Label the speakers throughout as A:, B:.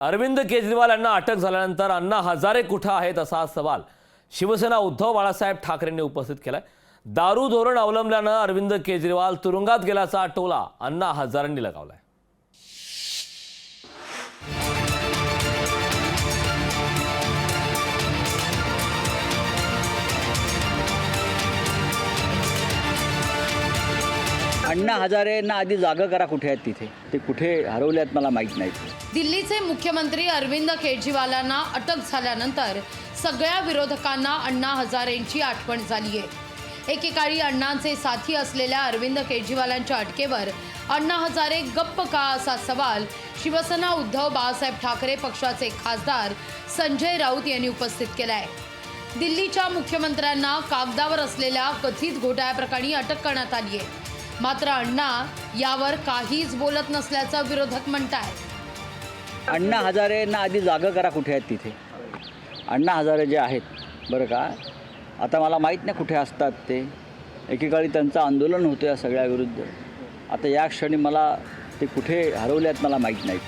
A: अरविंद केजरीवाल यांना अटक झाल्यानंतर अण्णा हजारे कुठे आहेत असा सवाल शिवसेना उद्धव बाळासाहेब ठाकरेंनी उपस्थित केलाय। दारू धोरण अवलंबल्यानं अरविंद केजरीवाल तुरुंगात गेल्याचा टोला अण्णा हजारेंनी लगावलाय।
B: अण्णा हजारेंना आधी जागा करा, कुठे आहेत तिथे, ते कुठे हरवल्यात मला माहीत नाही।
C: दिल्लीचे मुख्यमंत्री अरविंद केजरीवालांना अटक झाल्यानंतर सगळ्या विरोधकांना अण्णा हजारेंची आठवण झाली आहे। एकेकाळी अण्णांचे साथी असलेल्या अरविंद केजरीवालांच्या अटकेवर अण्णा हजारे गप्प का असा सवाल शिवसेना उद्धव बाळासाहेब ठाकरे पक्षाचे खासदार संजय राऊत यांनी उपस्थित केलाय। दिल्लीच्या मुख्यमंत्र्यांना कागदावर असलेल्या कथित घोटाळ्याप्रकरणी अटक करण्यात आली आहे, मात्र अण्णा यावर काहीच बोलत नसल्याचं विरोधक म्हणतायत।
B: अण्णा हजारेंना आधी जागा करा, कुठे आहेत तिथे। अण्णा हजारे जे आहेत बरं का, आता मला माहीत नाही कुठे असतात ते। एकेकाळी त्यांचं आंदोलन होतं या सगळ्या विरुद्ध, आता या क्षणी मला ते कुठे हरवल्यात मला माहीत नाही।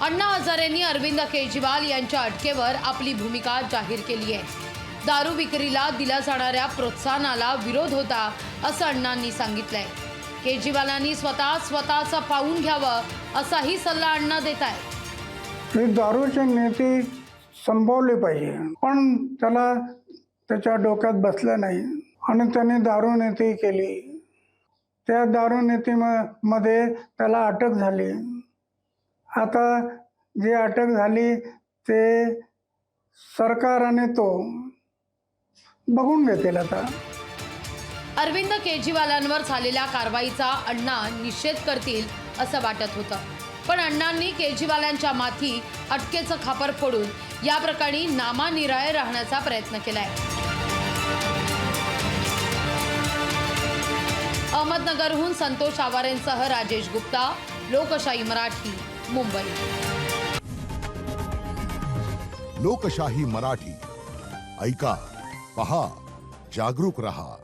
C: अण्णा हजारेंनी अरविंद केजरीवाल यांच्या अटकेवर आपली भूमिका जाहीर केली आहे। दारू विक्रीला दिल्या जाणाऱ्या प्रोत्साहनाला विरोध होता असं अण्णांनी सांगितलंय। केजरीवालांनी स्वतःचं पाहून घ्यावं असाही सल्ला अण्णा देत आहेत।
D: हे दारूचे नेते संपवले पाहिजे, पण त्याला त्याच्या डोक्यात बसलं नाही आणि त्याने दारू नेते केली। त्या दारू नीतीमध्ये त्याला अटक झाली। आता जी अटक झाली ते सरकार आणि तो बघून घेतील। आता
C: अरविंद केजरीवालांवर झालेल्या कारवाईचा अण्णा निषेध करतील असं वाटत होतं, पण अण्णांनी केजरीवालांच्या माथी अटकेचं खापर फोडून या प्रकरणी नामानिराळे राहण्याचा प्रयत्न केलाय। अहमदनगरहून संतोष आवारेंसह राजेश गुप्ता, लोकशाही मराठी, मुंबई।
E: लोकशाही मराठी ऐका, पहा, जागरूक रहा।